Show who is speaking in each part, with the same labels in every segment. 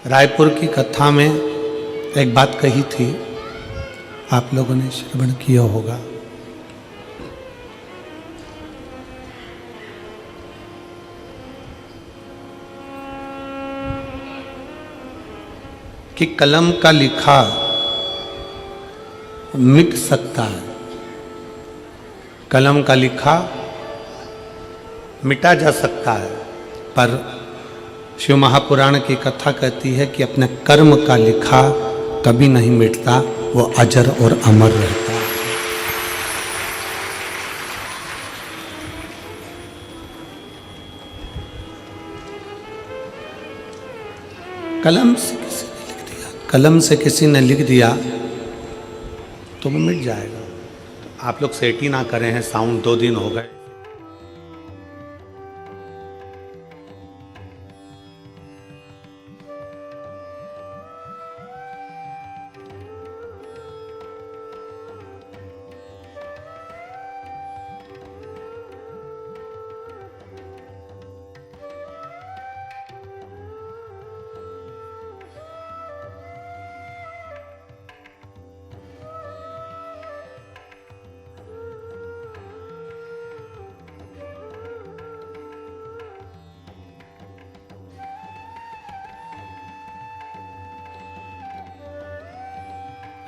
Speaker 1: रायपुर की कथा में एक बात कही थी, आप लोगों ने श्रवण किया होगा। कि कलम का लिखा मिट सकता है, कलम का लिखा मिटा जा सकता है, पर शिव महापुराण की कथा कहती है कि अपने कर्म का लिखा कभी नहीं मिटता, वो अजर और अमर रहता है। कलम से किसी ने लिख दिया, कलम से किसी ने लिख दिया तो वो मिट जाएगा। तो आप लोग सेट ही ना करें हैं, साउंड 2 दिन हो गए।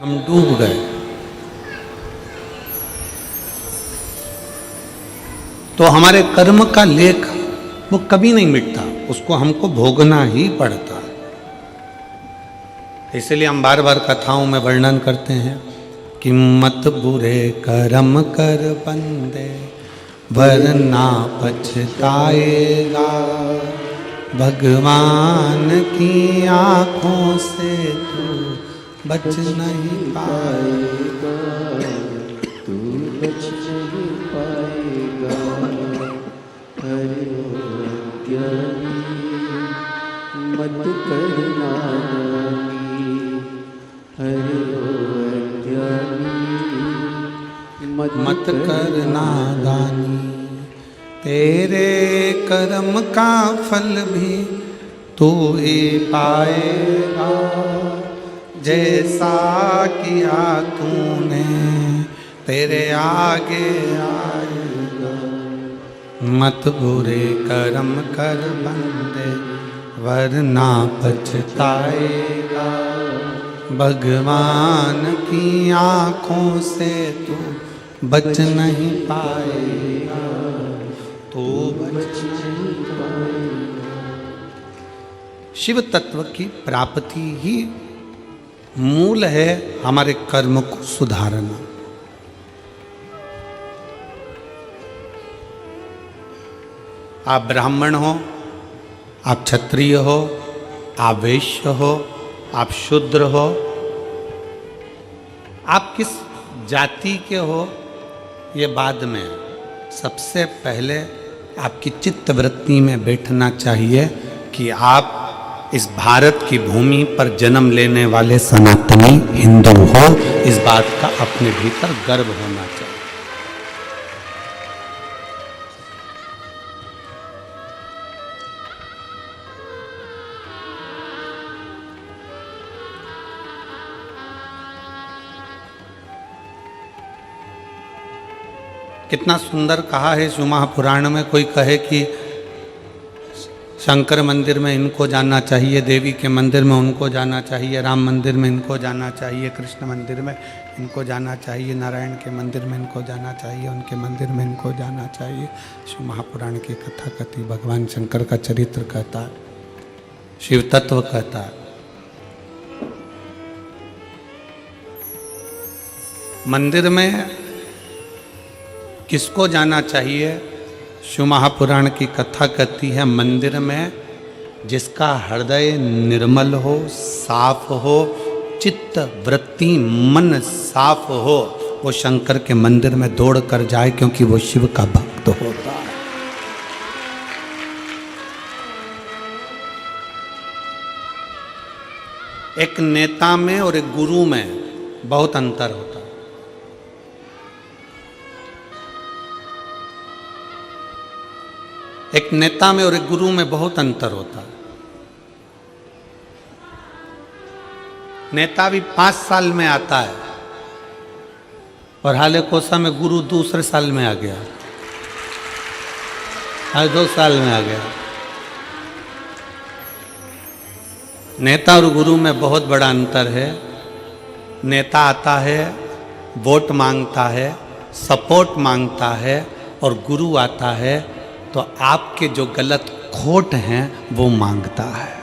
Speaker 1: हम डूब गए तो हमारे कर्म का लेख वो कभी नहीं मिटता, उसको हमको भोगना ही पड़ता। इसलिए हम बार बार कथाओं में वर्णन करते हैं कि मत बुरे कर्म कर बंदे वरना पछताएगा, भगवान की आंखों से तू बच नहीं पाएगा,
Speaker 2: तू बच नहीं पाएगा। हरि अज्ञानी मत करना दानी, हरि अज्ञानी
Speaker 1: मत करना दानी, तेरे कर्म का फल भी तू ही पाएगा, जैसा किया तूने तेरे आगे आएगा। मत बुरे कर्म कर बंदे वरना पछताएगा, भगवान की आंखों से तू बच नहीं पाएगा, तू बच नहीं पाएगा। शिव तत्व की प्राप्ति ही मूल है हमारे कर्म को सुधारना। आप ब्राह्मण हो, आप क्षत्रिय हो, आप वैश्य हो, आप शूद्र हो, आप किस जाति के हो ये बाद में, सबसे पहले आपकी चित्त वृत्ति में बैठना चाहिए कि आप इस भारत की भूमि पर जन्म लेने वाले सनातनी हिंदू हो। इस बात का अपने भीतर गर्व होना चाहिए। कितना सुंदर कहा है शिव महापुराण में। कोई कहे कि शंकर मंदिर में इनको जाना चाहिए, देवी के मंदिर में उनको जाना चाहिए, राम मंदिर में इनको जाना चाहिए, कृष्ण मंदिर में इनको जाना चाहिए, नारायण के मंदिर में इनको जाना चाहिए, उनके मंदिर में इनको जाना चाहिए। शिव महापुराण की कथा कहती, भगवान शंकर का चरित्र कहता है, शिव तत्व कहता है। मंदिर में किसको जाना चाहिए? शिव महापुराण की कथा कहती है, मंदिर में जिसका हृदय निर्मल हो, साफ हो, चित्त वृत्ति मन साफ हो, वो शंकर के मंदिर में दौड़ कर जाए, क्योंकि वो शिव का भक्त होता है। एक नेता में और एक गुरु में बहुत अंतर होता है। एक नेता में और एक गुरु में बहुत अंतर होता है। नेता भी 5 साल में आता है और हाले कोसा में गुरु दूसरे साल में आ गया, हर 2 साल में आ गया। नेता और गुरु में बहुत बड़ा अंतर है। नेता आता है, वोट मांगता है, सपोर्ट मांगता है, और गुरु आता है तो आपके जो गलत खोट हैं वो मांगता है।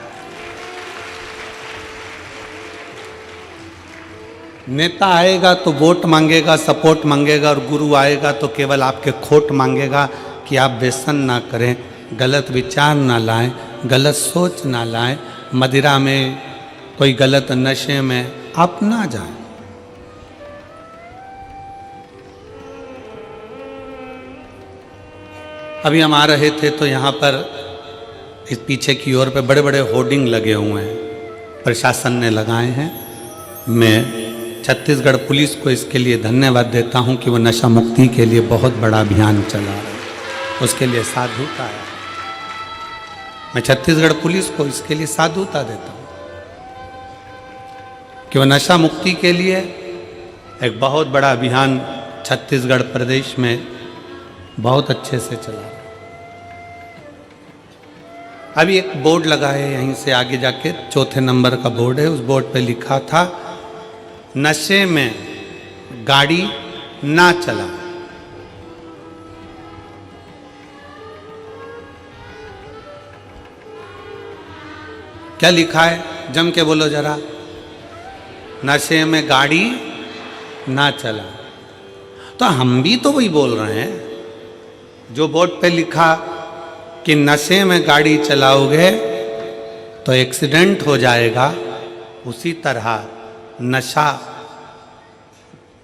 Speaker 1: नेता आएगा तो वोट मांगेगा, सपोर्ट मांगेगा, और गुरु आएगा तो केवल आपके खोट मांगेगा कि आप व्यसन ना करें, गलत विचार ना लाएं, गलत सोच ना लाएं, मदिरा में कोई गलत नशे में आप ना जाएं। अभी हम आ रहे थे तो यहाँ पर इस पीछे की ओर पे बड़े बड़े होर्डिंग लगे हुए हैं, प्रशासन ने लगाए हैं। मैं छत्तीसगढ़ पुलिस को इसके लिए धन्यवाद देता हूँ कि वो नशा मुक्ति के लिए बहुत बड़ा अभियान चला रहे हैं, उसके लिए साधुता है। मैं छत्तीसगढ़ पुलिस को इसके लिए साधुता देता हूँ कि वो नशा मुक्ति के लिए एक बहुत बड़ा अभियान छत्तीसगढ़ प्रदेश में बहुत अच्छे से चला रहा है। अभी एक बोर्ड लगा है यहीं से आगे जाके, 4थे नंबर का बोर्ड है, उस बोर्ड पे लिखा था नशे में गाड़ी ना चला। क्या लिखा है, जम के बोलो जरा। नशे में गाड़ी ना चला। तो हम भी तो वही बोल रहे हैं जो बोर्ड पे लिखा कि नशे में गाड़ी चलाओगे तो एक्सीडेंट हो जाएगा, उसी तरह नशा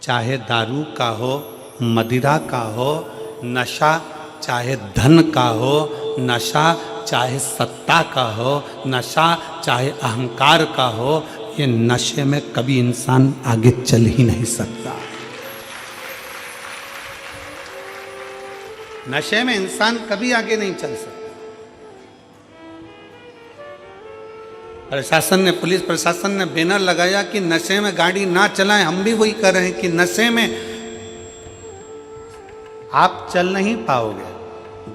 Speaker 1: चाहे दारू का हो, मदिरा का हो, नशा चाहे धन का हो, नशा चाहे सत्ता का हो, नशा चाहे अहंकार का हो, ये नशे में कभी इंसान आगे चल ही नहीं सकता। नशे में इंसान कभी आगे नहीं चल सकता। प्रशासन ने, पुलिस प्रशासन ने बैनर लगाया कि नशे में गाड़ी ना चलाएं। हम भी वही कर रहे हैं कि नशे में आप चल नहीं पाओगे।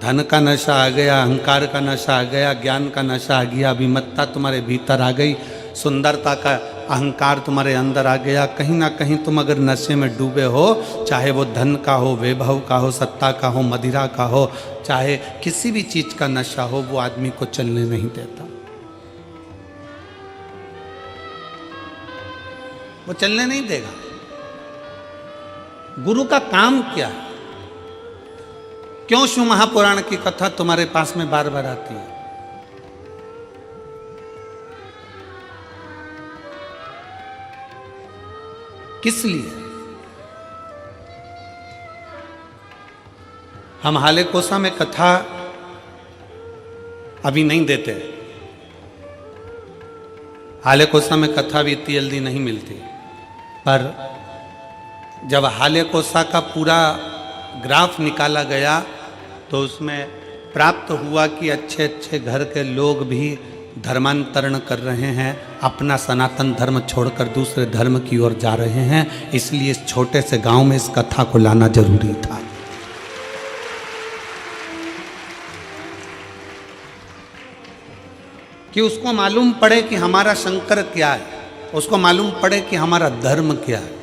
Speaker 1: धन का नशा आ गया, अहंकार का नशा आ गया, ज्ञान का नशा आ गया, अभिमत्ता तुम्हारे भीतर आ गई, सुंदरता का अहंकार तुम्हारे अंदर आ गया। कहीं ना कहीं तुम अगर नशे में डूबे हो, चाहे वो धन का हो, वैभव का हो, सत्ता का हो, मदिरा का हो, चाहे किसी भी चीज का नशा हो, वो आदमी को चलने नहीं देता। वो चलने नहीं देगा। गुरु का काम क्या है? क्यों शिव महापुराण की कथा तुम्हारे पास में बार बार आती है? किस लिए? हम हाले कोसा में कथा अभी नहीं देते। हाले कोसा में कथा भी इतनी जल्दी नहीं मिलती, पर जब हाले कोसा का पूरा ग्राफ निकाला गया तो उसमें प्राप्त हुआ कि अच्छे अच्छे घर के लोग भी धर्मांतरण कर रहे हैं, अपना सनातन धर्म छोड़कर दूसरे धर्म की ओर जा रहे हैं। इसलिए इस छोटे से गांव में इस कथा को लाना जरूरी था। कि उसको मालूम पड़े कि हमारा शंकर क्या है, उसको मालूम पड़े कि हमारा धर्म क्या है।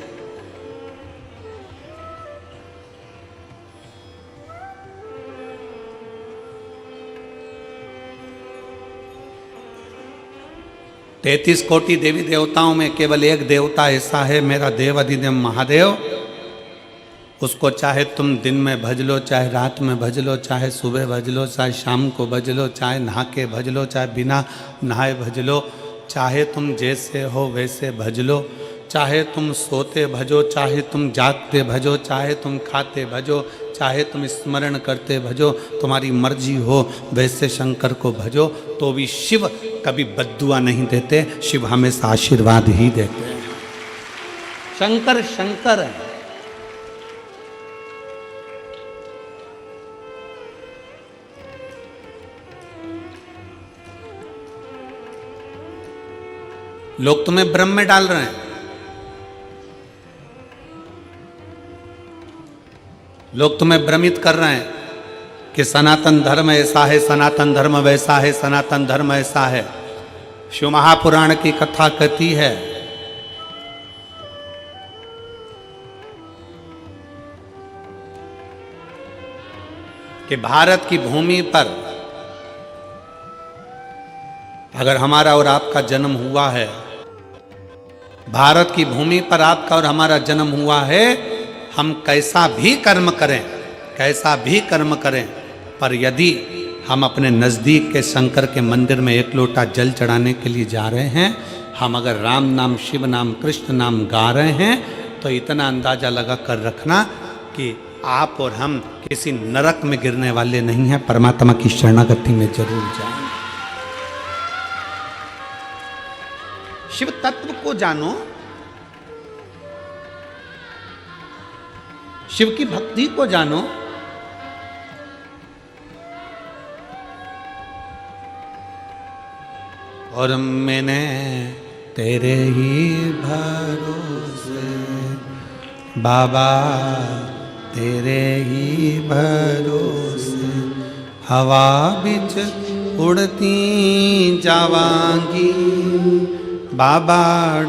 Speaker 1: तैतीस कोटि देवी देवताओं में केवल एक देवता ऐसा है, मेरा देव अधिदेव महादेव। उसको चाहे तुम दिन में भज लो, चाहे रात में भज लो, चाहे सुबह भज लो, चाहे शाम को भज लो, चाहे नहा के भज लो, चाहे बिना नहाए भज लो, चाहे तुम जैसे हो वैसे भज लो, चाहे तुम सोते भजो, चाहे तुम जागते भजो, चाहे तुम खाते भजो, चाहे तुम स्मरण करते भजो, तुम्हारी मर्जी हो वैसे शंकर को भजो। तो भी शिव कभी बद्दुआ नहीं देते, शिव हमेशा आशीर्वाद ही देते हैं। शंकर शंकर है। लोग तुम्हें भ्रम में डाल रहे हैं। लोग तुम्हें भ्रमित कर रहे हैं कि सनातन धर्म ऐसा है, सनातन धर्म वैसा है, सनातन धर्म ऐसा है। शिव महापुराण की कथा कहती है कि भारत की भूमि पर अगर हमारा और आपका जन्म हुआ है, भारत की भूमि पर आपका और हमारा जन्म हुआ है, हम कैसा भी कर्म करें, कैसा भी कर्म करें, पर यदि हम अपने नज़दीक के शंकर के मंदिर में एक लोटा जल चढ़ाने के लिए जा रहे हैं, हम अगर राम नाम, शिव नाम, कृष्ण नाम गा रहे हैं, तो इतना अंदाज़ा लगा कर रखना कि आप और हम किसी नरक में गिरने वाले नहीं हैं, परमात्मा की शरणागति में जरूर जाएंगे। शिव तत्व को जानो, शिव की भक्ति को जानो, और मैंने तेरे ही भरोसे बाबा, तेरे ही भरोसे हवा बिच उड़ती जावांगी, बाबा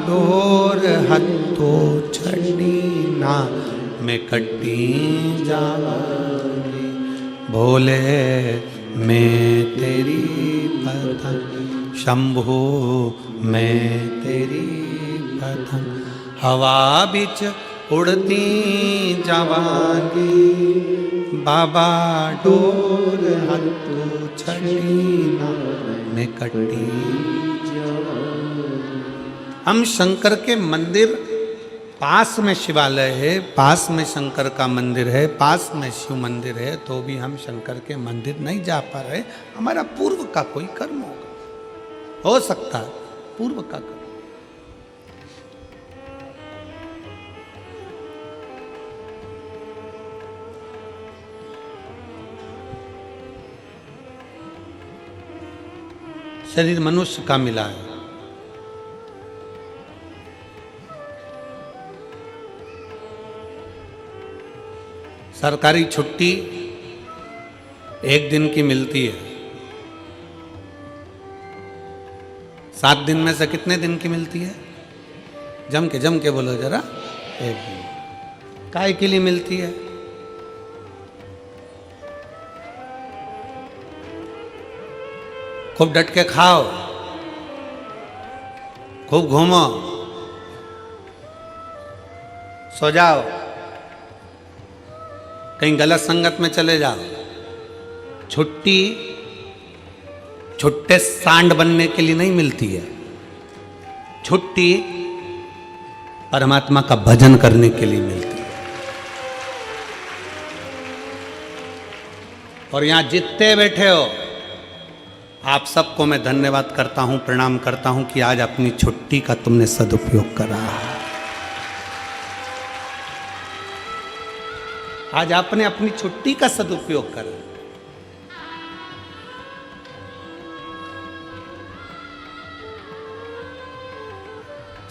Speaker 1: डोर हथो छड़ी ना मैं कटी जावांगी, भोले मैं तेरी पतंग, शंभु मैं तेरी पतंग, हवा बिच उड़ती जावांगी, बाबा डोर हथो छड़ी ना मैं कटी। हम शंकर के मंदिर, पास में शिवालय है, पास में शंकर का मंदिर है, पास में शिव मंदिर है, तो भी हम शंकर के मंदिर नहीं जा पा रहे। हमारा पूर्व का कोई कर्म होगा, हो सकता है पूर्व का कर्म। शरीर मनुष्य का मिला है, सरकारी छुट्टी एक दिन की मिलती है, 7 दिन में से कितने दिन की मिलती है? जम के बोलो जरा। एक दिन। काय के लिए मिलती है? खूब डट के खाओ, खूब घूमो, सो जाओ, कहीं गलत संगत में चले जाओ। छुट्टी छुट्टे सांड बनने के लिए नहीं मिलती है, छुट्टी परमात्मा का भजन करने के लिए मिलती है। और यहां जितने बैठे हो, आप सबको मैं धन्यवाद करता हूं, प्रणाम करता हूं कि आज अपनी छुट्टी का तुमने सदुपयोग करा। आज आपने अपनी छुट्टी का सदुपयोग करा।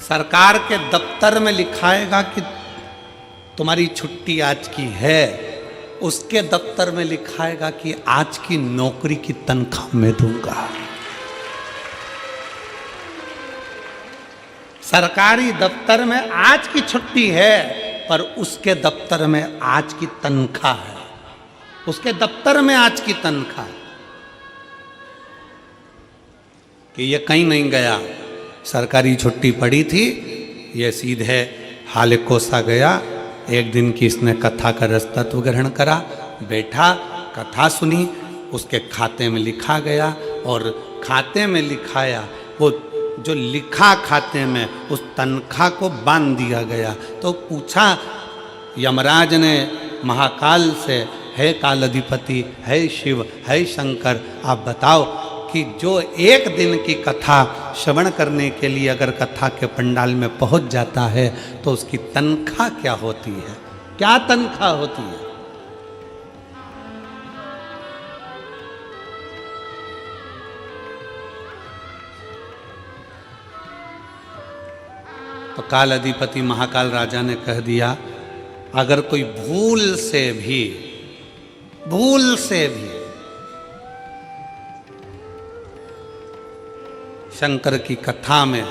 Speaker 1: सरकार के दफ्तर में लिखाएगा कि तुम्हारी छुट्टी आज की है, उसके दफ्तर में लिखाएगा कि आज की नौकरी की तनख्वाह मैं दूंगा। सरकारी दफ्तर में आज की छुट्टी है, पर उसके दफ्तर में आज की तनख्वाह है, उसके दफ्तर में आज की तनख्वाह कि ये कहीं नहीं गया। सरकारी छुट्टी पड़ी थी, ये सीधे हालेकोसा गया, एक दिन की इसने कथा का रसतत्व ग्रहण करा, बैठा, कथा सुनी, उसके खाते में लिखा गया, और खाते में लिखाया, वो जो लिखा खाते में उस तनख्वाह को बांध दिया गया। तो पूछा यमराज ने महाकाल से, है काल अधिपति, है शिव, है शंकर, आप बताओ कि जो एक दिन की कथा श्रवण करने के लिए अगर कथा के पंडाल में पहुंच जाता है तो उसकी तनख्वाह क्या होती है? क्या तनख्वाह होती है? तो काल अधिपति महाकाल राजा ने कह दिया, अगर कोई भूल से भी शंकर की कथा में,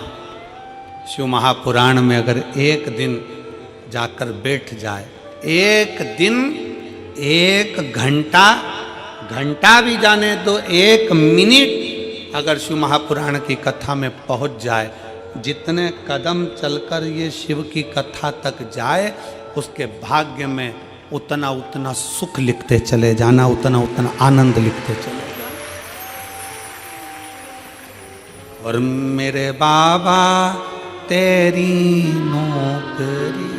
Speaker 1: शिव महापुराण में अगर एक दिन जाकर बैठ जाए, एक दिन, एक घंटा भी जाने तो, एक मिनट अगर शिव महापुराण की कथा में पहुंच जाए, जितने कदम चलकर ये शिव की कथा तक जाए, उसके भाग्य में उतना उतना सुख लिखते चले जाना, उतना उतना आनंद लिखते चले जाना। और मेरे बाबा तेरी नौकरी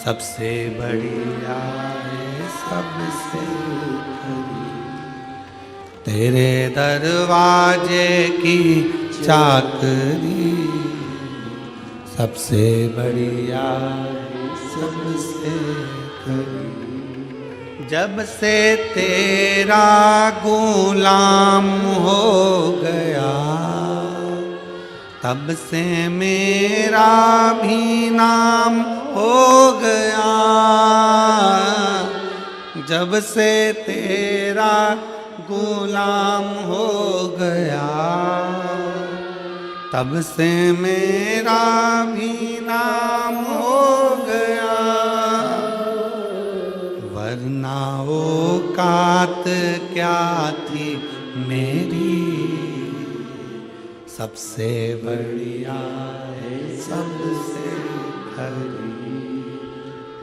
Speaker 1: सबसे बढ़िया है, सबसे खरी, तेरे दरवाजे की चाकरी सबसे बढ़िया है, सबसे खरी। जब से तेरा गुलाम हो गया, तब से मेरा भी नाम हो गया। जब से तेरा गुलाम हो गया, तब से मेरा भी नाम हो गया। वरना औकात क्या थी मेरी, सबसे बढ़िया है, सबसे खरी,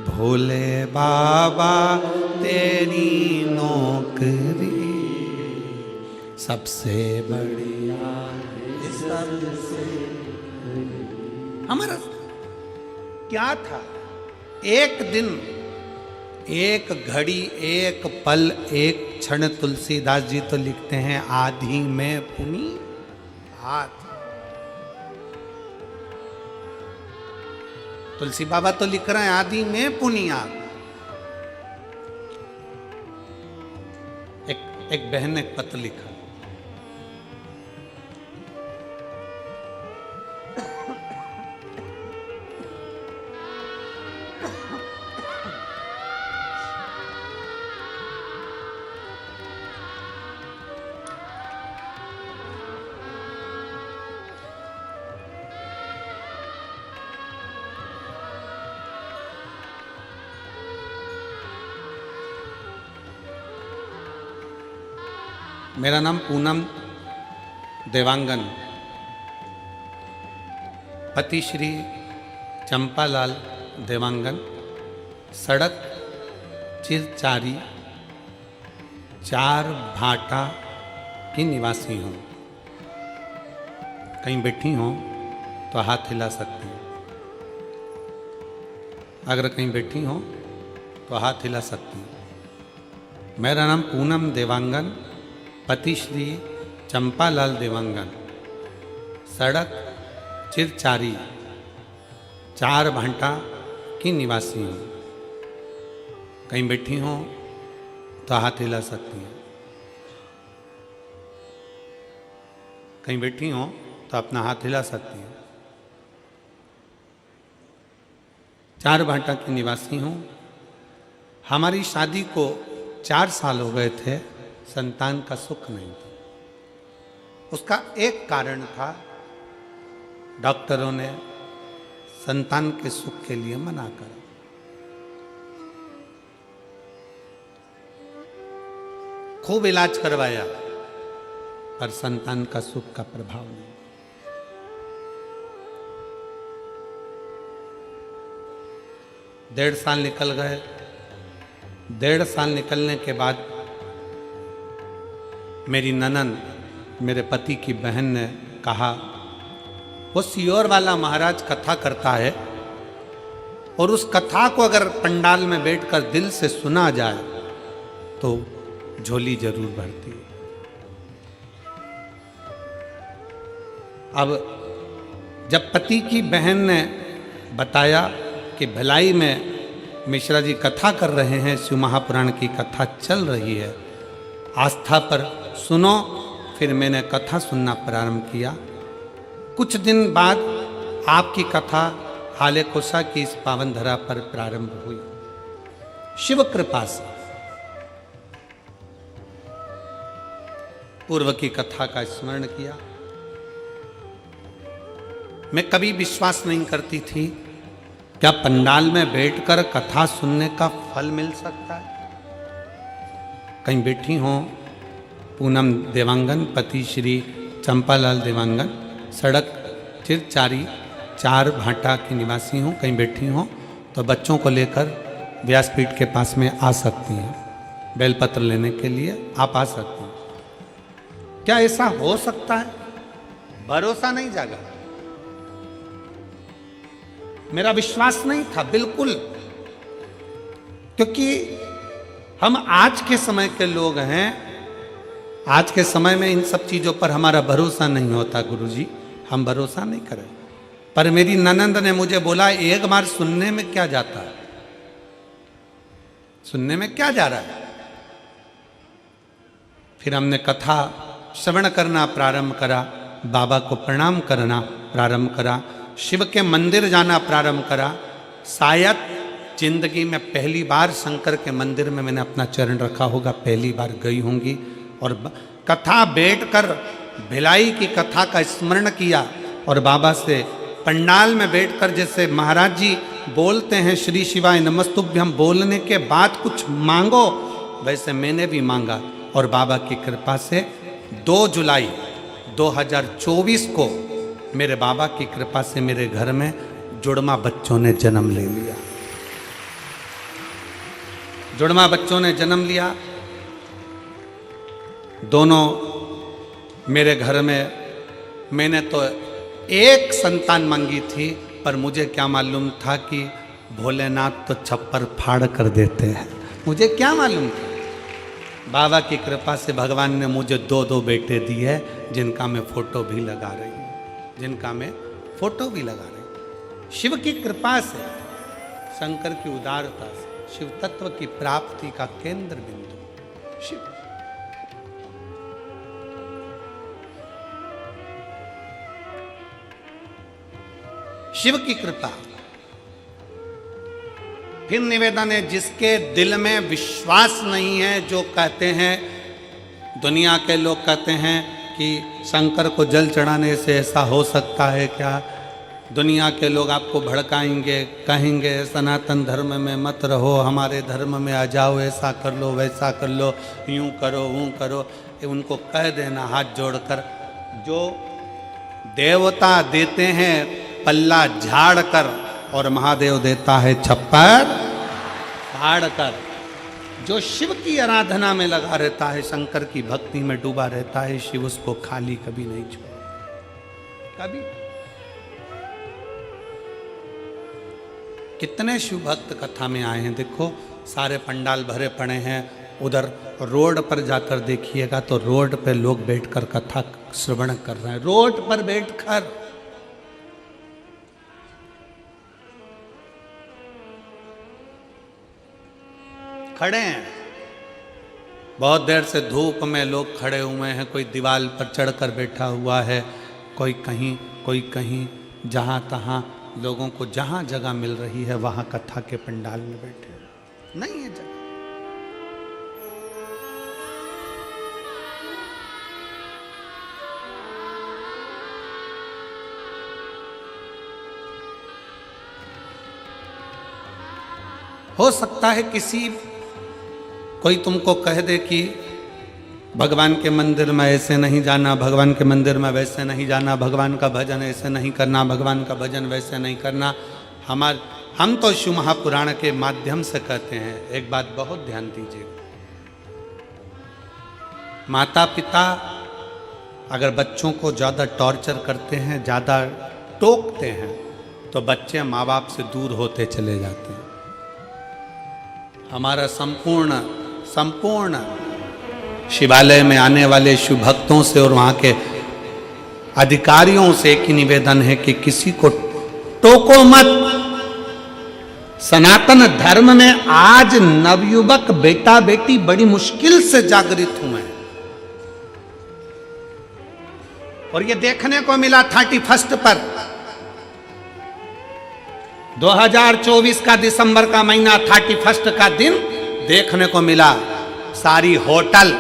Speaker 1: भोले बाबा तेरी नौकरी सबसे बढ़िया है, सबसे खरी। हमारा क्या था, एक दिन, एक घड़ी, एक पल, एक क्षण। तुलसीदास जी तो लिखते हैं, आधी में पुनी हाथ। तुलसी बाबा तो लिख रहे हैं, आधी में पुनियाद। एक बहन ने एक पत्र लिखा, मेरा नाम पूनम देवांगन, पति श्री चंपालाल देवांगन, सड़क चिरचारी 4 भाटा की निवासी हूँ। कहीं बैठी हो तो हाथ हिला सकती हैं, अगर कहीं बैठी हो तो हाथ हिला सकती हैं। मेरा नाम पूनम देवांगन, पति श्री चंपालाल देवांगन, सड़क चिरचारी 4 भाटा की निवासी हूँ। कहीं बैठी हो तो हाथ हिला सकती हैं, कहीं बैठी हो तो अपना हाथ हिला सकती हैं। 4 भाटा की निवासी हूँ। हमारी शादी को 4 साल हो गए थे, संतान का सुख नहीं था। उसका एक कारण था, डॉक्टरों ने संतान के सुख के लिए मना करा। खूब इलाज करवाया, पर संतान का सुख का प्रभाव नहीं। डेढ़ साल निकल गए। 1.5 साल निकलने के बाद मेरी ननन, मेरे पति की बहन ने कहा, वो सियोर वाला महाराज कथा करता है और उस कथा को अगर पंडाल में बैठकर दिल से सुना जाए तो झोली जरूर भरती है। अब जब पति की बहन ने बताया कि भिलाई में मिश्रा जी कथा कर रहे हैं, शिव महापुराण की कथा चल रही है, आस्था पर सुनो, फिर मैंने कथा सुनना प्रारंभ किया। कुछ दिन बाद आपकी कथा हाले कुशा की इस पावन धरा पर प्रारंभ हुई शिव कृपा से। पूर्व की कथा का स्मरण किया। मैं कभी विश्वास नहीं करती थी क्या पंडाल में बैठकर कथा सुनने का फल मिल सकता है। कहीं बैठी हो पूनम देवांगन, पति श्री चंपालाल देवांगन, सड़क चिरचारी 4 भाटा की निवासी हूँ, कहीं बैठी हो तो बच्चों को लेकर व्यासपीठ के पास में आ सकती हैं। बेलपत्र लेने के लिए आप आ सकती हैं। क्या ऐसा हो सकता है? भरोसा नहीं जागा, मेरा विश्वास नहीं था बिल्कुल, क्योंकि हम आज के समय के लोग हैं। आज के समय में इन सब चीजों पर हमारा भरोसा नहीं होता गुरुजी, हम भरोसा नहीं करें। पर मेरी ननंद ने मुझे बोला एक बार सुनने में क्या जाता है, सुनने में क्या जा रहा है। फिर हमने कथा श्रवण करना प्रारंभ करा, बाबा को प्रणाम करना प्रारंभ करा, शिव के मंदिर जाना प्रारंभ करा। शायद जिंदगी में पहली बार शंकर के मंदिर में मैंने अपना चरण रखा होगा, पहली बार गई होंगी। और कथा बैठकर भिलाई की कथा का स्मरण किया और बाबा से पंडाल में बैठकर जैसे महाराज जी बोलते हैं श्री शिवाय नमस्तुभ्यम बोलने के बाद कुछ मांगो, वैसे मैंने भी मांगा। और बाबा की कृपा से 2 जुलाई 2024 को मेरे बाबा की कृपा से मेरे घर में जुड़वा बच्चों ने जन्म ले लिया। जुड़वा बच्चों ने जन्म लिया। दोनों मेरे घर में, मैंने तो एक संतान मांगी थी, पर मुझे क्या मालूम था कि भोलेनाथ तो छप्पर फाड़ कर देते हैं। मुझे क्या मालूम था। बाबा की कृपा से भगवान ने मुझे 2 बेटे दिए, जिनका मैं फोटो भी लगा रही हूँ, जिनका मैं फोटो भी लगा रही हूँ। शिव की कृपा से, शंकर की उदारता से, शिव तत्व की प्राप्ति का केंद्र बिंदु शिव। शिव की कृपा। फिर निवेदन है, जिसके दिल में विश्वास नहीं है, जो कहते हैं, दुनिया के लोग कहते हैं कि शंकर को जल चढ़ाने से ऐसा हो सकता है क्या, दुनिया के लोग आपको भड़काएंगे, कहेंगे सनातन धर्म में मत रहो, हमारे धर्म में आ जाओ, ऐसा कर लो वैसा कर लो, यूं करो वो करो। उनको कह देना हाथ जोड़कर, जो देवता देते हैं पल्ला झाड़ कर और महादेव देता है छप्पर फाड़ कर। जो शिव की आराधना में लगा रहता है, शंकर की भक्ति में डूबा रहता है, शिव उसको खाली कभी नहीं छोड़ता, कभी। कितने शिव भक्त कथा में आए हैं, देखो सारे पंडाल भरे पड़े हैं। उधर रोड पर जाकर देखिएगा तो रोड पे लोग बैठकर कथा श्रवण कर रहे हैं, रोड पर बैठकर। खड़े हैं, बहुत देर से धूप में लोग खड़े हुए हैं, कोई दीवार पर चढ़कर बैठा हुआ है, कोई कहीं, जहाँ तहाँ लोगों को जहाँ जगह मिल रही है वहाँ कथा के पंडाल में बैठे। नहीं है जगह। हो सकता है कोई तुमको कह दे कि भगवान के मंदिर में ऐसे नहीं जाना, भगवान के मंदिर में वैसे नहीं जाना, भगवान का भजन ऐसे नहीं करना, भगवान का भजन वैसे नहीं करना। हम तो शिव महापुराण के माध्यम से कहते हैं, एक बात बहुत ध्यान दीजिए, माता पिता अगर बच्चों को ज़्यादा टॉर्चर करते हैं, ज़्यादा टोकते हैं, तो बच्चे माँ बाप से दूर होते चले जाते हैं। हमारा संपूर्ण शिवालय में आने वाले शिव भक्तों से और वहाँ के अधिकारियों से एक ही निवेदन है कि किसी को टोको मत। सनातन धर्म में आज नवयुवक बेटा बेटी बड़ी मुश्किल से जागृत हुए हैं, और ये देखने को मिला 31 पर 2024 का दिसंबर का महीना 31 का दिन देखने को मिला, सारी होटल,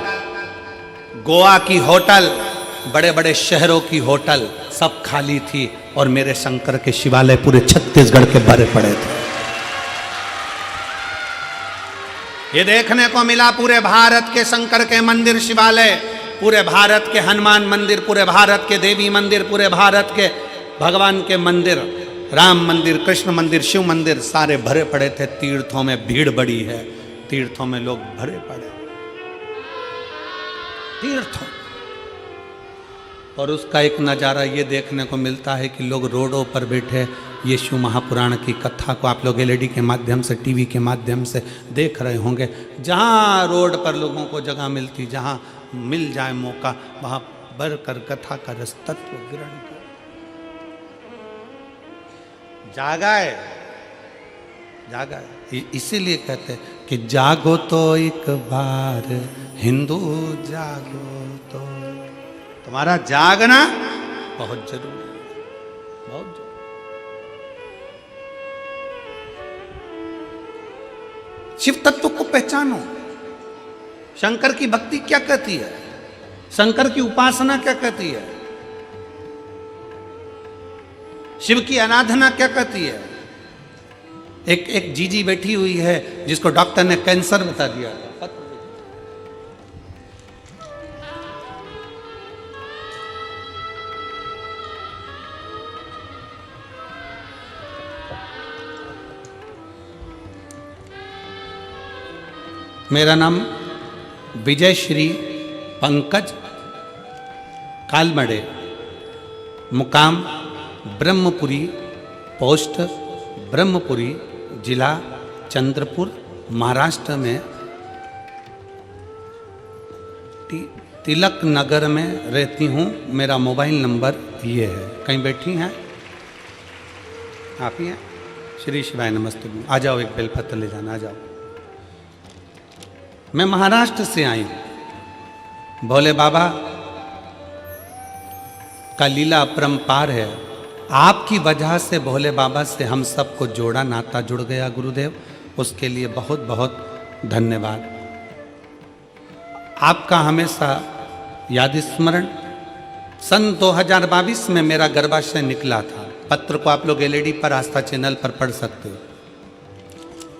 Speaker 1: गोवा की होटल, बड़े बड़े शहरों की होटल सब खाली थी और मेरे शंकर के शिवालय पूरे छत्तीसगढ़ के भरे पड़े थे। ये देखने को मिला पूरे भारत के शंकर के मंदिर शिवालय, पूरे भारत के हनुमान मंदिर, पूरे भारत के देवी मंदिर, पूरे भारत के भगवान के मंदिर, राम मंदिर, कृष्ण मंदिर, शिव मंदिर सारे भरे पड़े थे। तीर्थों में भीड़ बड़ी है, तीर्थों में लोग भरे पड़े, तीर्थों। और उसका एक नज़ारा ये देखने को मिलता है कि लोग रोडों पर बैठे यीशु महापुराण की कथा को आप लोग एलईडी के माध्यम से, टीवी के माध्यम से देख रहे होंगे। जहाँ रोड पर लोगों को जगह मिलती, जहाँ मिल जाए मौका, वहाँ बढ़कर कथा का रस तत्व ग्रहण कर। जागाए, जागाए। इसीलिए कहते हैं कि जागो तो एक बार हिंदू, जागो तो। तुम्हारा जागना बहुत जरूरी है, बहुत जरूरी। शिव तत्व को पहचानो। शंकर की भक्ति क्या कहती है, शंकर की उपासना क्या कहती है, शिव की आराधना क्या कहती है। एक जीजी बैठी हुई है जिसको डॉक्टर ने कैंसर बता दिया। मेरा नाम विजय श्री पंकज कालमड़े, मुकाम ब्रह्मपुरी, पोस्ट ब्रह्मपुरी, जिला चंद्रपुर, महाराष्ट्र में तिलक नगर में रहती हूँ। मेरा मोबाइल नंबर ये है। कहीं बैठी हैं आप ही हैं? श्री शिवाय नमस्ते। आ जाओ, एक बेलपत्र ले जाना, आ जाओ। मैं महाराष्ट्र से आई हूँ। भोले बाबा का लीला अपरंपार है। आपकी वजह से भोले बाबा से हम सबको जोड़ा, नाता जुड़ गया गुरुदेव, उसके लिए बहुत बहुत धन्यवाद। आपका हमेशा याद स्मरण। सन 2022 में मेरा गर्भाशय निकला था। पत्र को आप लोग एलईडी पर आस्था चैनल पर पढ़ सकते हो।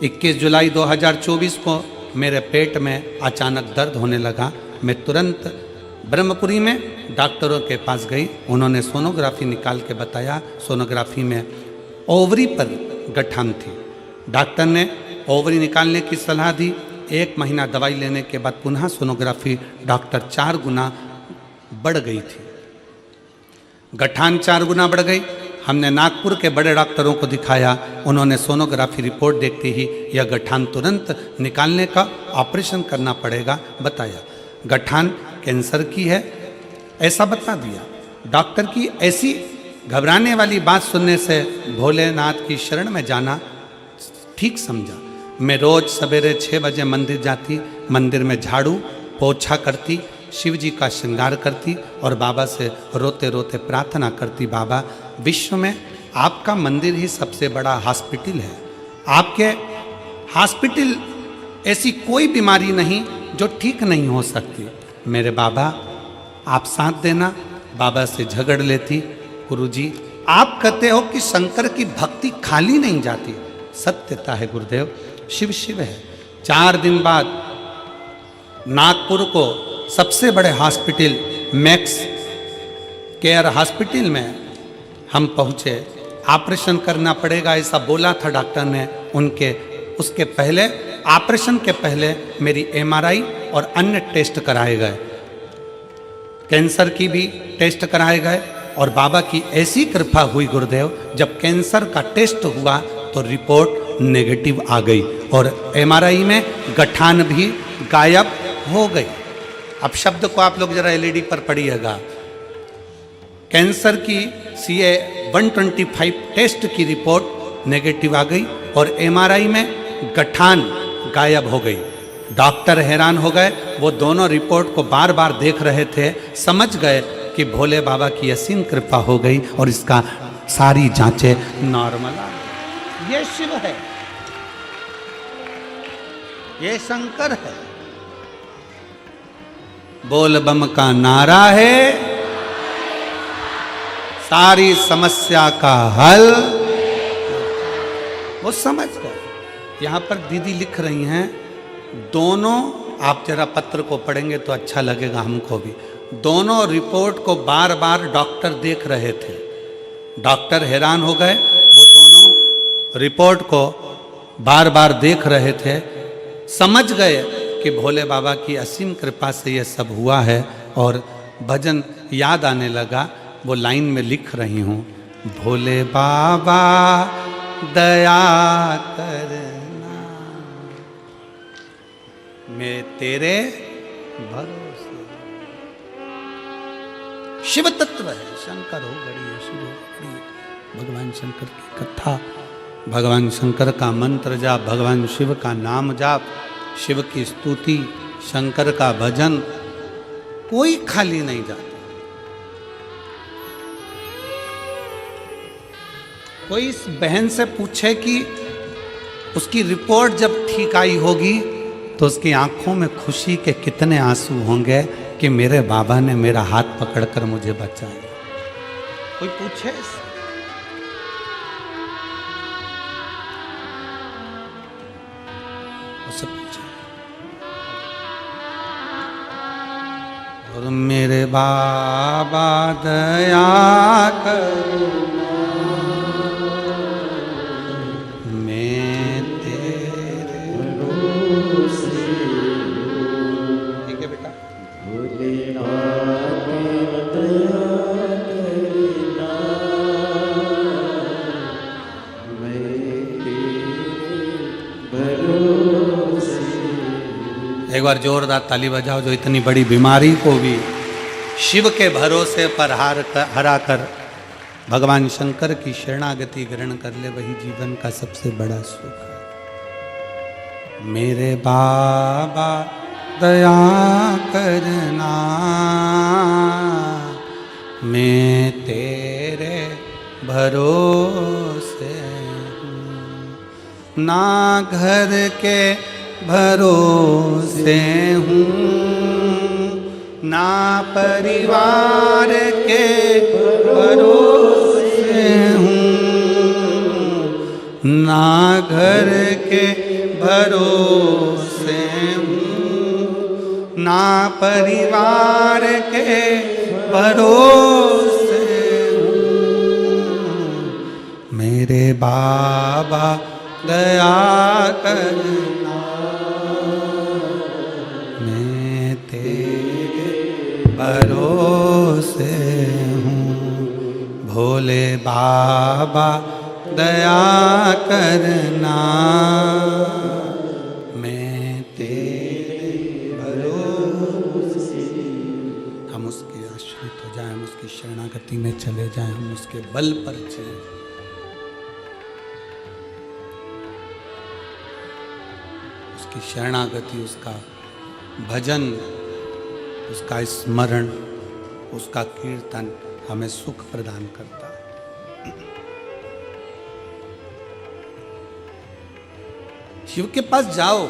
Speaker 1: 21 जुलाई 2024 को मेरे पेट में अचानक दर्द होने लगा। मैं तुरंत ब्रह्मपुरी में डॉक्टरों के पास गई। उन्होंने सोनोग्राफी निकाल के बताया, सोनोग्राफी में ओवरी पर गठान थी। डॉक्टर ने ओवरी निकालने की सलाह दी। 1 महीना दवाई लेने के बाद पुनः सोनोग्राफी डॉक्टर 4 गुना बढ़ गई थी। गठान 4 गुना बढ़ गई। हमने नागपुर के बड़े डॉक्टरों को दिखाया। उन्होंने सोनोग्राफी रिपोर्ट देखते ही यह गठान तुरंत निकालने का ऑपरेशन करना पड़ेगा बताया। गठान कैंसर की है ऐसा बता दिया। डॉक्टर की ऐसी घबराने वाली बात सुनने से भोलेनाथ की शरण में जाना ठीक समझा। मैं रोज सवेरे 6 बजे मंदिर जाती, मंदिर में झाड़ू पोछा करती, शिव जी का श्रृंगार करती और बाबा से रोते रोते प्रार्थना करती, बाबा विश्व में आपका मंदिर ही सबसे बड़ा हॉस्पिटल है। आपके हॉस्पिटल ऐसी कोई बीमारी नहीं जो ठीक नहीं हो सकती। मेरे बाबा आप साथ देना। बाबा से झगड़ लेती, गुरुजी आप कहते हो कि शंकर की भक्ति खाली नहीं जाती। सत्यता है गुरुदेव, शिव शिव है। 4 दिन बाद नागपुर को सबसे बड़े हॉस्पिटल मैक्स केयर हॉस्पिटल में हम पहुँचे। ऑपरेशन करना पड़ेगा ऐसा बोला था डॉक्टर ने। उसके पहले, ऑपरेशन के पहले मेरी एमआरआई और अन्य टेस्ट कराए गए, कैंसर की भी टेस्ट कराए गए। और बाबा की ऐसी कृपा हुई गुरुदेव, जब कैंसर का टेस्ट हुआ तो रिपोर्ट नेगेटिव आ गई और एमआरआई में गठान भी गायब हो गई। अब शब्द को आप लोग जरा एलईडी पर पढ़िएगा। कैंसर की CA 125 टेस्ट की रिपोर्ट नेगेटिव आ गई और एमआरआई में गठान गायब हो गई। डॉक्टर हैरान हो गए। वो दोनों रिपोर्ट को बार बार देख रहे थे, समझ गए कि भोले बाबा की असीम कृपा हो गई और इसका सारी जांचें नॉर्मल आ गई। ये शिव है, ये शंकर है। बोल बम का नारा है, सारी समस्या का हल वो समझ गए। यहां पर दीदी लिख रही हैं, दोनों, आप जरा पत्र को पढ़ेंगे तो अच्छा लगेगा हमको भी। दोनों रिपोर्ट को बार बार डॉक्टर देख रहे थे, डॉक्टर हैरान हो गए। वो दोनों रिपोर्ट को बार बार देख रहे थे, समझ गए कि भोले बाबा की असीम कृपा से ये सब हुआ है। और भजन याद आने लगा, वो लाइन में लिख रही हूँ, भोले बाबा दया करना, मैं तेरे भरोसे। शिव तत्व है, शंकर हो गड़ी है, शिव हो गड़ी है। भगवान शंकर की कथा, भगवान शंकर का मंत्र जाप, भगवान शिव का नाम जाप, शिव की स्तुति, शंकर का भजन, कोई खाली नहीं जाता। कोई इस बहन से पूछे कि उसकी रिपोर्ट जब ठीक आई होगी तो उसकी आंखों में खुशी के कितने आंसू होंगे कि मेरे बाबा ने मेरा हाथ पकड़कर मुझे बचाया। कोई पूछे इससे? उससे पूछे, और मेरे बाबा दया करो, मैं तेरे भरोसे। ठीक है बेटा,
Speaker 2: भोलेनाथ दया करना, मैं तेरे भरोसे।
Speaker 1: एक बार जोरदार ताली बजाओ, जो इतनी बड़ी बीमारी को भी शिव के भरोसे पर हरा कर भगवान शंकर की शरणागति ग्रहण कर ले, वही जीवन का सबसे बड़ा सुख है। मेरे बाबा दया करना, मैं तेरे भरोसे हूँ, ना घर के भरोसे हूँ, ना परिवार के भरोसे हूँ, ना घर के भरोसे हूँ, ना परिवार के भरोसे हूँ। मेरे बाबा दया करना, मैं तेरे भरोसे हूँ। भोले बाबा दया करना, मैं तेरे भरोसे। हम उसके आश्रित हो जाएं, हम उसकी शरणागति में चले जाएं, हम उसके बल पर चलें। उसकी शरणागति, उसका भजन, उसका स्मरण, उसका कीर्तन हमें सुख प्रदान करता है। शिव के पास जाओ,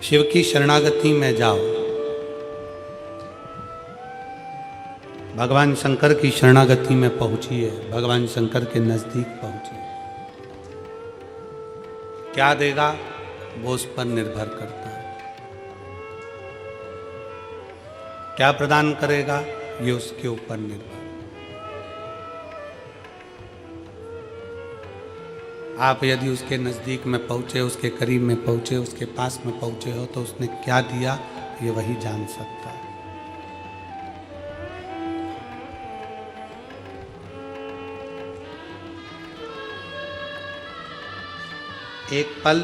Speaker 1: शिव की शरणागति में जाओ, भगवान शंकर की शरणागति में पहुंचिए, भगवान शंकर के नजदीक पहुंचिए। क्या देगा वो उस पर निर्भर करता है, क्या प्रदान करेगा ये उसके ऊपर निर्भर। आप यदि उसके नजदीक में पहुंचे, उसके करीब में पहुंचे, उसके पास में पहुंचे हो, तो उसने क्या दिया ये वही जान सकता है। एक पल,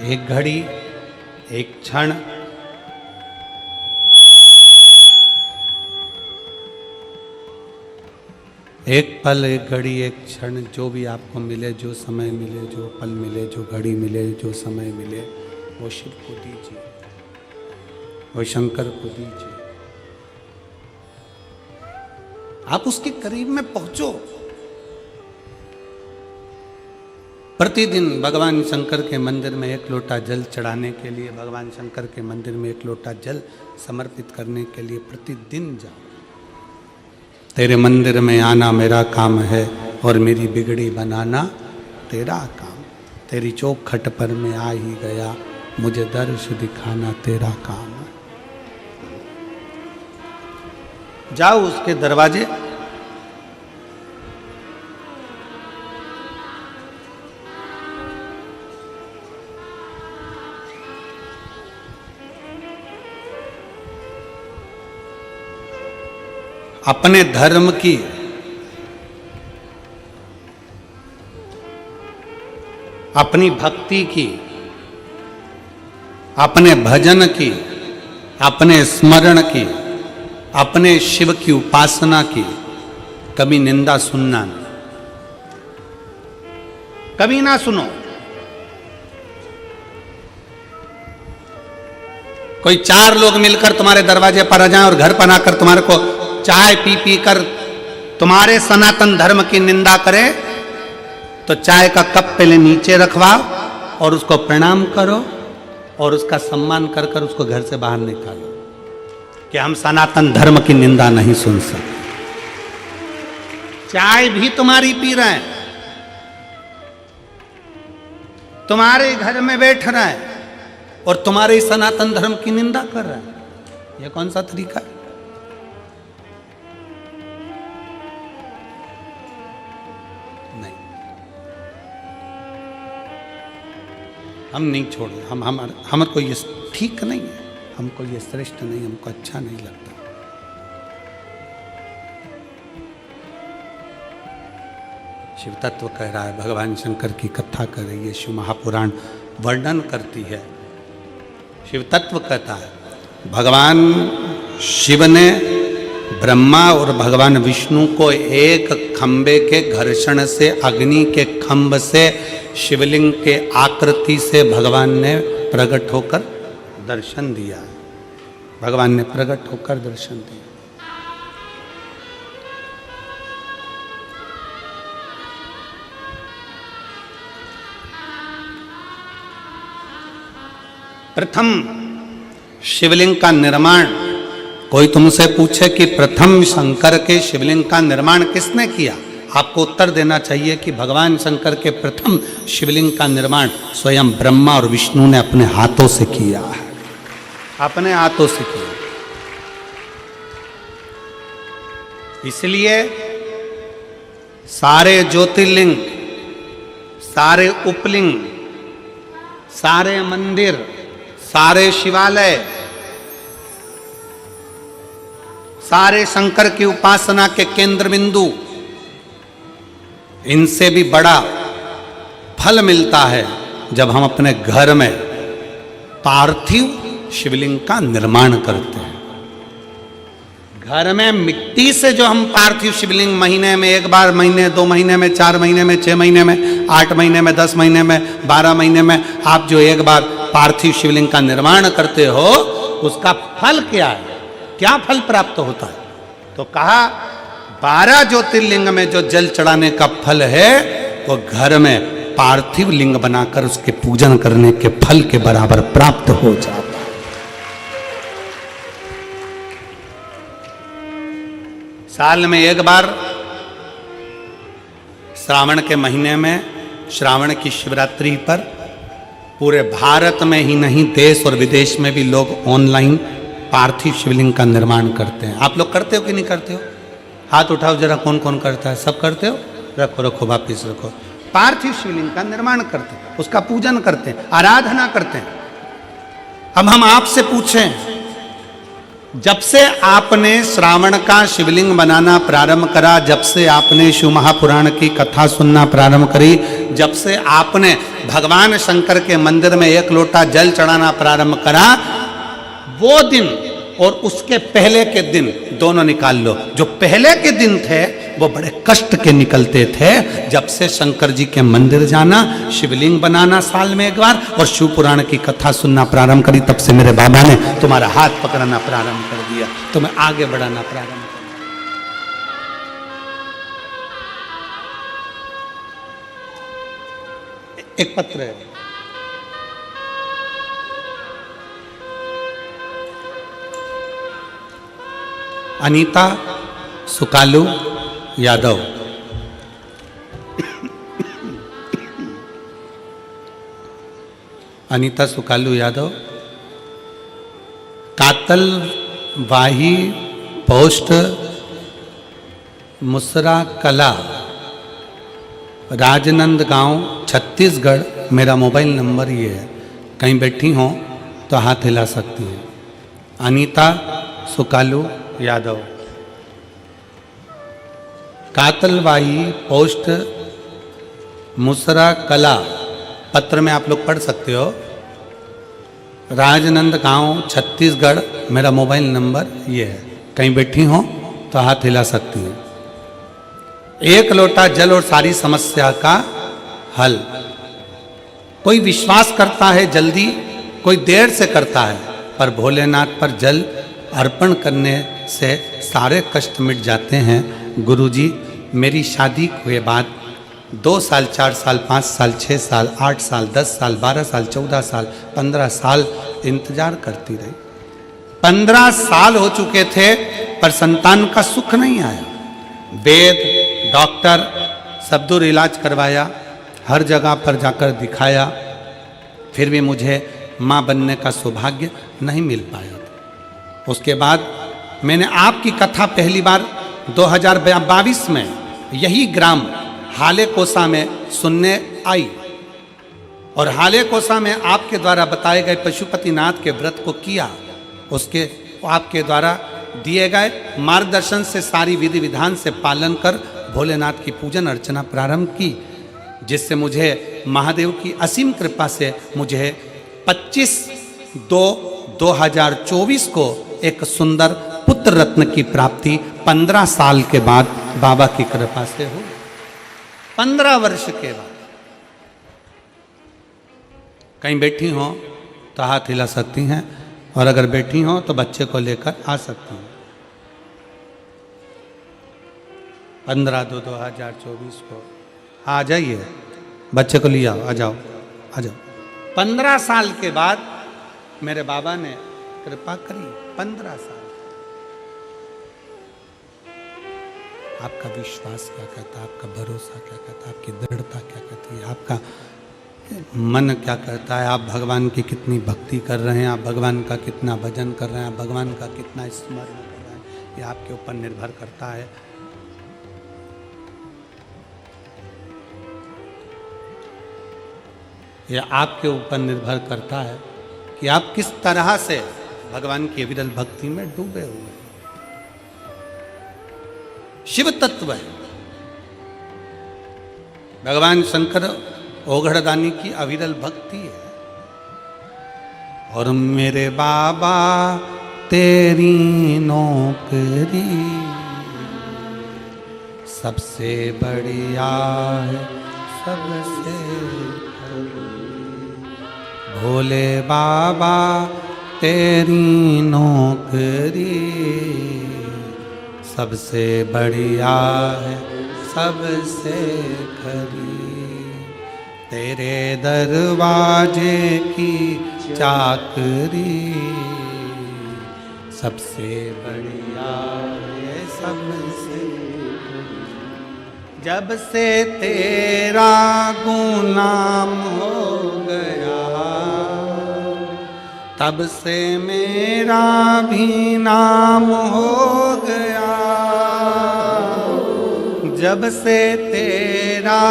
Speaker 1: एक घड़ी, एक क्षण, एक पल, एक घड़ी, एक क्षण, जो भी आपको मिले, जो समय मिले, जो पल मिले, जो घड़ी मिले, जो समय मिले, वो शिव को दीजिए, वो शंकर को दीजिए। आप उसके करीब में पहुंचो। प्रतिदिन भगवान शंकर के मंदिर में एक लोटा जल चढ़ाने के लिए, भगवान शंकर के मंदिर में एक लोटा जल समर्पित करने के लिए प्रतिदिन जाओ। तेरे मंदिर में आना मेरा काम है और मेरी बिगड़ी बनाना तेरा काम। तेरी चौखट पर मैं आ ही गया, मुझे दर्श दिखाना तेरा काम है। जाओ उसके दरवाजे, अपने धर्म की, अपनी भक्ति की, अपने भजन की, अपने स्मरण की, अपने शिव की उपासना की कभी निंदा सुनना नहीं, कभी ना सुनो। कोई 4 लोग मिलकर तुम्हारे दरवाजे पर आ जाएं और घर पर आकर तुम्हारे को चाय पी पी कर तुम्हारे सनातन धर्म की निंदा करे, तो चाय का कप पहले नीचे रखवाओ और उसको प्रणाम करो और उसका सम्मान कर कर उसको घर से बाहर निकालो कि हम सनातन धर्म की निंदा नहीं सुन सकते। चाय भी तुम्हारी पी रहे हैं, तुम्हारे घर में बैठ रहे हैं और तुम्हारे ही सनातन धर्म की निंदा कर रहे हैं। यह कौन सा तरीका है? नहीं, हम नहीं छोड़े। हम को ये ठीक नहीं है, हमको ये श्रेष्ठ नहीं, हमको अच्छा नहीं लगता। शिव तत्व कह रहा है, भगवान शंकर की कथा कर रही है, शिव महापुराण वर्णन करती है। शिव तत्व कहता है भगवान शिव ने ब्रह्मा और भगवान विष्णु को एक खंबे के घर्षण से, अग्नि के खंभ से, शिवलिंग के आकृति से भगवान ने प्रकट होकर दर्शन दिया। भगवान ने प्रकट होकर दर्शन दिया। प्रथम शिवलिंग का निर्माण, कोई तुमसे पूछे कि प्रथम शंकर के शिवलिंग का निर्माण किसने किया, आपको उत्तर देना चाहिए कि भगवान शंकर के प्रथम शिवलिंग का निर्माण स्वयं ब्रह्मा और विष्णु ने अपने हाथों से किया है, अपने हाथों से किया। इसलिए सारे ज्योतिर्लिंग, सारे उपलिंग, सारे मंदिर, सारे शिवालय, सारे शंकर की उपासना के केंद्र बिंदु, इनसे भी बड़ा फल मिलता है जब हम अपने घर में पार्थिव शिवलिंग का निर्माण करते हैं। घर में मिट्टी से जो हम पार्थिव शिवलिंग महीने में एक बार, महीने 2 महीने में, 4 महीने में, 6 महीने में, 8 महीने में, 10 महीने में, 12 महीने में आप जो एक बार पार्थिव शिवलिंग का निर्माण करते हो, उसका फल क्या है, क्या फल प्राप्त होता है? तो कहा 12 ज्योतिर्लिंग में जो जल चढ़ाने का फल है वो घर में पार्थिव लिंग बनाकर उसके पूजन करने के फल के बराबर प्राप्त हो जाता है। साल में एक बार श्रावण के महीने में, श्रावण की शिवरात्रि पर पूरे भारत में ही नहीं, देश और विदेश में भी लोग ऑनलाइन पार्थिव शिवलिंग का निर्माण करते हैं। आप लोग करते हो कि नहीं करते हो? हाथ उठाओ जरा, कौन कौन करता है? सब करते हो? रखो रखो, वापिस रखो। पार्थिव शिवलिंग का निर्माण करते हैं, उसका पूजन करते हैं, आराधना करते हैं। अब हम आपसे पूछें, जब से आपने श्रावण का शिवलिंग बनाना प्रारंभ करा, जब से आपने शिव महापुराण की कथा सुनना प्रारंभ करी, जब से आपने भगवान शंकर के मंदिर में एक लोटा जल चढ़ाना प्रारंभ करा, वो दिन और उसके पहले के दिन दोनों निकाल लो। जो पहले के दिन थे वो बड़े कष्ट के निकलते थे। जब से शंकर जी के मंदिर जाना, शिवलिंग बनाना साल में एक बार और शिव पुराण की कथा सुनना प्रारंभ करी, तब से मेरे बाबा ने तुम्हारा हाथ पकड़ना प्रारंभ कर दिया, तुम्हें आगे बढ़ाना प्रारंभ कर दिया। एक पत्र है। अनीता सुकालू यादव। अनीता सुकालू यादव, कातलवाही पोस्ट मुसरा कला, राजनंद गांव, छत्तीसगढ़। मेरा मोबाइल नंबर ये है, कहीं बैठी हों तो हाथ हिला सकती हैं। अनीता सुकालू यादव, कातलवाही पोस्ट मुसरा कला, पत्र में आप लोग पढ़ सकते हो। राजनंद गांव, छत्तीसगढ़। मेरा मोबाइल नंबर ये है, कहीं बैठी हो तो हाथ हिला सकती हैं। एक लोटा जल और सारी समस्या का हल। कोई विश्वास करता है जल्दी, कोई देर से करता है, पर भोलेनाथ पर जल अर्पण करने से सारे कष्ट मिट जाते हैं। गुरुजी, मेरी शादी के बाद 2 साल, 4 साल, 5 साल, 6 साल, 8 साल, 10 साल, 12 साल, 14 साल, 15 साल इंतजार करती रही। 15 साल हो चुके थे पर संतान का सुख नहीं आया। वेद, डॉक्टर सब दूर इलाज करवाया, हर जगह पर जाकर दिखाया, फिर भी मुझे माँ बनने का सौभाग्य नहीं मिल पाया था। उसके बाद मैंने आपकी कथा पहली बार 2022 में यही ग्राम हाले कोसा में सुनने आई, और हाले कोसा में आपके द्वारा बताए गए पशुपतिनाथ के व्रत को किया। उसके आपके द्वारा दिए गए मार्गदर्शन से सारी विधि विधान से पालन कर भोलेनाथ की पूजन अर्चना प्रारंभ की, जिससे मुझे महादेव की असीम कृपा से मुझे 25/2/2024 को एक सुंदर पुत्र रत्न की प्राप्ति 15 साल के बाद बाबा की कृपा से हुई। 15 वर्ष के बाद। कहीं बैठी हो तो हाथ हिला सकती हैं, और अगर बैठी हो तो बच्चे को लेकर आ सकती हैं। 15/2/2024 को आ जाइए, बच्चे को ले आओ, आ जाओ, आ जाओ। 15 साल के बाद मेरे बाबा ने कृपा करी। 15 साल। आपका विश्वास क्या कहता है, आपका भरोसा क्या कहता है, आपकी दृढ़ता क्या कहती है, आपका मन क्या कहता है, आप भगवान की कितनी भक्ति कर रहे हैं, आप भगवान का कितना भजन कर रहे हैं, आप भगवान का कितना स्मरण कर रहे हैं, ये आपके ऊपर निर्भर करता है। ये आपके ऊपर निर्भर करता है कि आप किस तरह से भगवान की विरल भक्ति में डूबे हुए हैं। शिव तत्व है। भगवान शंकर ओघड़दानी की अविरल भक्ति है। और मेरे बाबा तेरी नौकरी सबसे बढ़िया है, सबसे भोले बाबा तेरी नौकरी सबसे बढ़िया है, सबसे खरी। तेरे दरवाजे की चाकरी सबसे बढ़िया है, सबसे खरी। जब से तेरा गुलाम हो गया, तब से मेरा भी नाम हो गया। जब से तेरा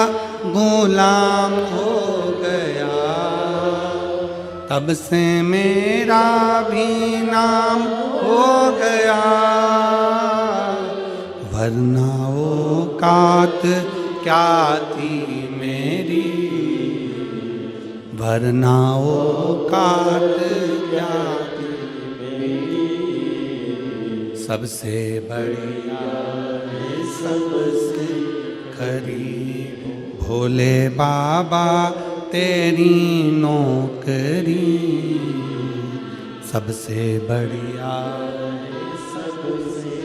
Speaker 1: गुलाम हो गया, तब से मेरा भी नाम हो गया। वरना औकात क्या थी मेरी, वरना औकात क्या थी मेरी, सबसे बढ़िया है, सबसे करीब भोले बाबा तेरी नौकरी सबसे बढ़िया है, सबसे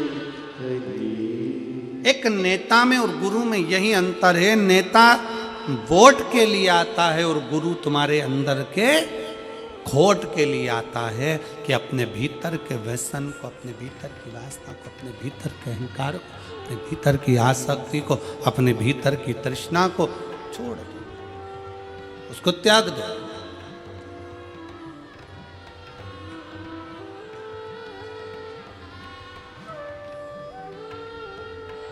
Speaker 1: करीब। एक नेता में और गुरु में यही अंतर है। नेता वोट के लिए आता है और गुरु तुम्हारे अंदर के खोट के लिए आता है कि अपने भीतर के व्यसन को, अपने भीतर की वासना को, अपने भीतर के अहंकार को, अपने भीतर की आसक्ति को, अपने भीतर की तृष्णा को छोड़ दो, उसको त्याग दो।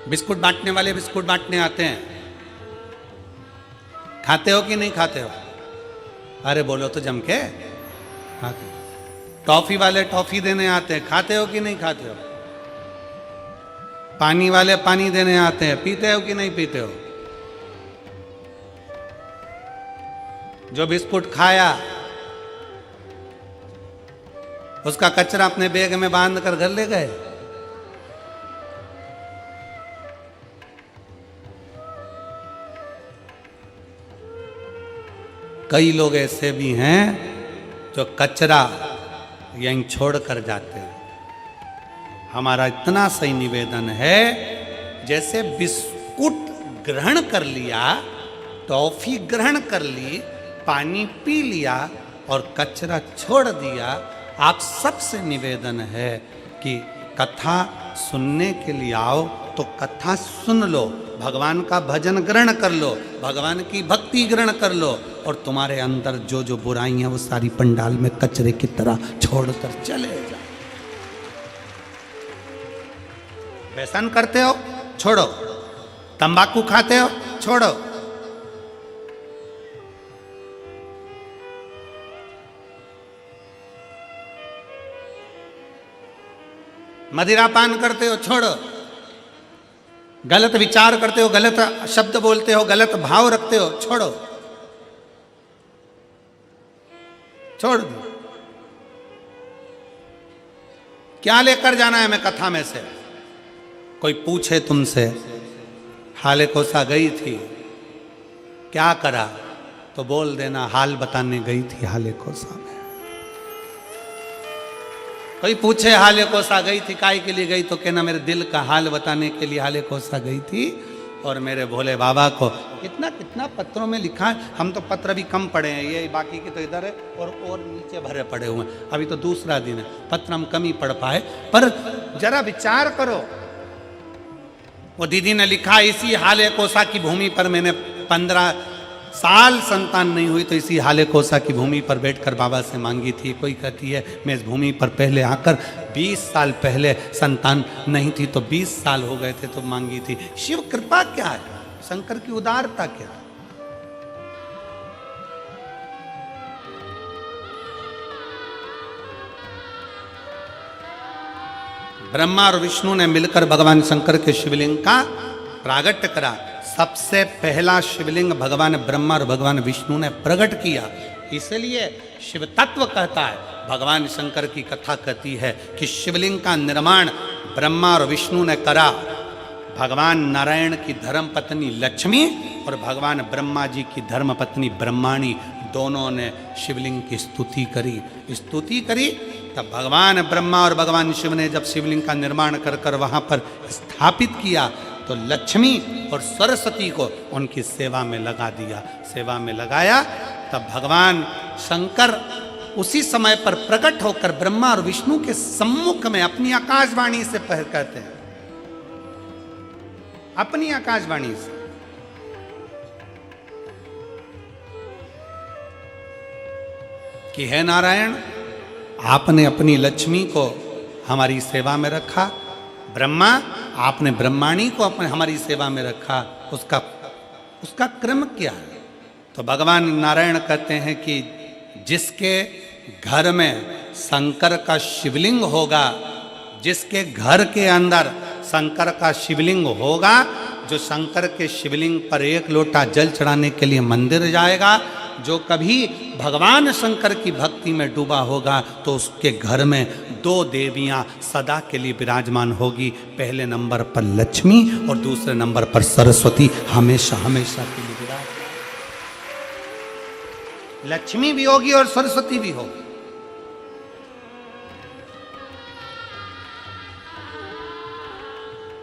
Speaker 1: बिस्कुट बांटने वाले बिस्कुट बांटने आते हैं, खाते हो कि नहीं खाते हो? अरे बोलो तो जम के। खाते। टॉफी वाले टॉफी देने आते हैं, खाते हो कि नहीं खाते हो? पानी वाले पानी देने आते हैं, पीते हो कि नहीं पीते हो? जो बिस्कुट खाया उसका कचरा अपने बैग में बांध कर घर ले गए। कई लोग ऐसे भी हैं जो कचरा यहीं छोड़ कर जाते हैं। हमारा इतना सही निवेदन है, जैसे बिस्कुट ग्रहण कर लिया, टॉफी ग्रहण कर ली, पानी पी लिया और कचरा छोड़ दिया, आप सबसे निवेदन है कि कथा सुनने के लिए आओ तो कथा सुन लो, भगवान का भजन ग्रहण कर लो, भगवान की भक्ति ग्रहण कर लो, और तुम्हारे अंदर जो जो बुराइयां वो सारी पंडाल में कचरे की तरह छोड़कर चले जाओ। व्यसन करते हो, छोड़ो। तंबाकू खाते हो, छोड़ो। मदिरा पान करते हो, छोड़ो। गलत विचार करते हो, गलत शब्द बोलते हो, गलत भाव रखते हो, छोड़ो, छोड़ दो। क्या लेकर जाना है मैं कथा में से? कोई पूछे तुमसे, हाले कोसा गई थी, क्या करा? तो बोल देना हाल बताने गई थी हाले कोसा में। कोई पूछे हाले कोसा गई थी, काय के लिए गई? तो कहना मेरे दिल का हाल बताने के लिए हाले कोसा गई थी, और मेरे भोले बाबा को। कितना कितना पत्रों में लिखा है, हम तो पत्र भी कम पढ़े हैं, ये बाकी के तो इधर है और नीचे भरे पड़े हुए हैं। अभी तो दूसरा दिन है, पत्र हम कम ही पढ़ पाए। पर जरा विचार करो, वो दीदी ने लिखा, इसी हाले कोसा की भूमि पर मैंने 15 साल संतान नहीं हुई तो इसी हाले कोसा की भूमि पर बैठकर बाबा से मांगी थी। कोई कहती है मैं इस भूमि पर पहले आकर 20 साल पहले संतान नहीं थी तो 20 साल हो गए थे तो मांगी थी। शिव कृपा क्या है, शंकर की उदारता क्या है? ब्रह्मा और विष्णु ने मिलकर भगवान शंकर के शिवलिंग का प्रागट्य करा। सबसे पहला शिवलिंग भगवान ब्रह्मा और भगवान विष्णु ने प्रकट किया, इसलिए शिव तत्व कहता है। भगवान शंकर की कथा कहती है कि शिवलिंग का निर्माण ब्रह्मा और विष्णु ने करा। भगवान नारायण की धर्म पत्नी लक्ष्मी और भगवान ब्रह्मा जी की धर्म पत्नी ब्रह्माणी दोनों ने शिवलिंग की स्तुति करी। तब भगवान ब्रह्मा और भगवान शिव ने जब शिवलिंग का निर्माण कर वहाँ पर स्थापित किया तो लक्ष्मी और सरस्वती को उनकी सेवा में लगा दिया। सेवा में लगाया तब भगवान शंकर उसी समय पर प्रकट होकर ब्रह्मा और विष्णु के सम्मुख में अपनी आकाशवाणी से कहते हैं, अपनी आकाशवाणी से, कि हे नारायण, आपने अपनी लक्ष्मी को हमारी सेवा में रखा, ब्रह्मा आपने ब्रह्माणी को हमारी सेवा में रखा, उसका क्रम क्या है? तो भगवान नारायण कहते हैं कि जिसके घर में शंकर का शिवलिंग होगा, जिसके घर के अंदर शंकर का शिवलिंग होगा, जो शंकर के शिवलिंग पर 1 लोटा जल चढ़ाने के लिए मंदिर जाएगा, जो कभी भगवान शंकर की भक्ति में डूबा होगा, तो उसके घर में 2 देवियां सदा के लिए विराजमान होगी। पहले नंबर पर लक्ष्मी और दूसरे नंबर पर सरस्वती, हमेशा हमेशा के लिए विराजमान। लक्ष्मी भी होगी और सरस्वती भी होगी।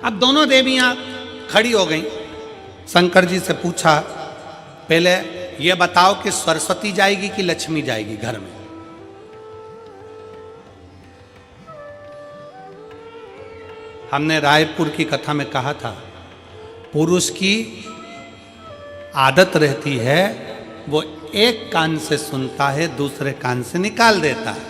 Speaker 1: अब दोनों देवियां खड़ी हो गईं। शंकर जी से पूछा पहले ये बताओ कि सरस्वती जाएगी कि लक्ष्मी जाएगी घर में? हमने रायपुर की कथा में कहा था, पुरुष की आदत रहती है वो एक कान से सुनता है, दूसरे कान से निकाल देता है,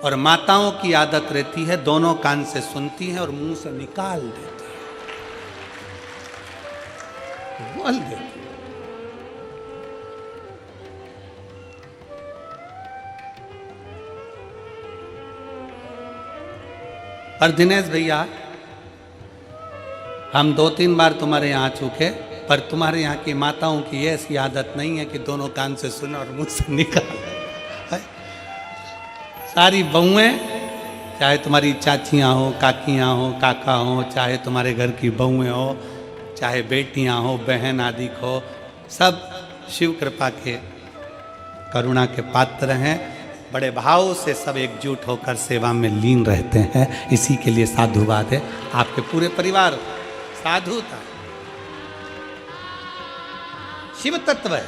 Speaker 1: और माताओं की आदत रहती है दोनों कान से सुनती हैं और मुंह से निकाल देती है, बोल देती है। और दिनेश भैया, हम 2-3 बार तुम्हारे यहाँ आ चुके, पर तुम्हारे यहाँ की माताओं की ऐसी आदत नहीं है कि दोनों कान से सुने और मुंह से निकाल। सारी बहुएं, चाहे तुम्हारी चाचियाँ हो, काकियाँ हो, काका हो, चाहे तुम्हारे घर की बहुएं हो, चाहे बेटियाँ हो, बहन आदि हो, सब शिव कृपा के करुणा के पात्र हैं। बड़े भाव से सब एकजुट होकर सेवा में लीन रहते हैं। इसी के लिए साधुवाद है। आपके पूरे परिवार साधुता, शिव तत्व है।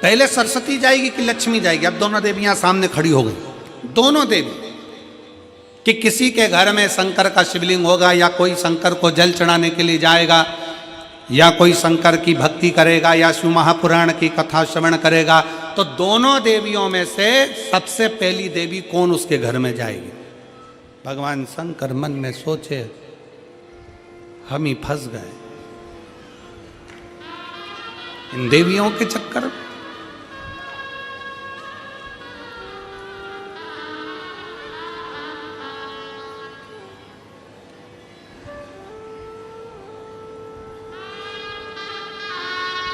Speaker 1: पहले सरस्वती जाएगी कि लक्ष्मी जाएगी? अब दोनों देवियां सामने खड़ी हो गई, दोनों देवी। कि किसी के घर में शंकर का शिवलिंग होगा, या कोई शंकर को जल चढ़ाने के लिए जाएगा, या कोई शंकर की भक्ति करेगा, या शिव महापुराण की कथा श्रवण करेगा, तो दोनों देवियों में से सबसे पहली देवी कौन उसके घर में जाएगी? भगवान शंकर मन में सोचे, हम ही फंस गए इन देवियों के चक्कर में।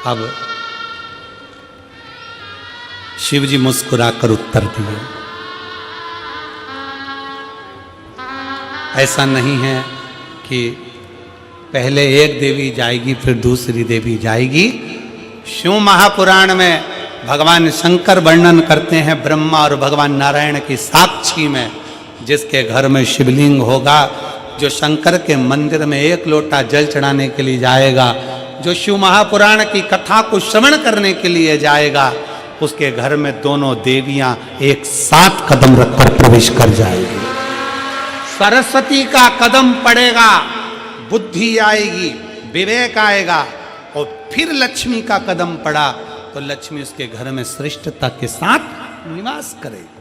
Speaker 1: अब शिव जी मुस्कुराकर उत्तर दिए, ऐसा नहीं है कि पहले एक देवी जाएगी फिर दूसरी देवी जाएगी। शिव महापुराण में भगवान शंकर वर्णन करते हैं ब्रह्मा और भगवान नारायण की साक्षी में, जिसके घर में शिवलिंग होगा, जो शंकर के मंदिर में एक लोटा जल चढ़ाने के लिए जाएगा, जो शिव महापुराण की कथा को श्रवण करने के लिए जाएगा, उसके घर में दोनों देवियां एक साथ कदम रखकर प्रवेश कर जाएगी। सरस्वती का कदम पड़ेगा, बुद्धि आएगी, विवेक आएगा, और फिर लक्ष्मी का कदम पड़ा तो लक्ष्मी उसके घर में श्रेष्ठता के साथ निवास करेगी।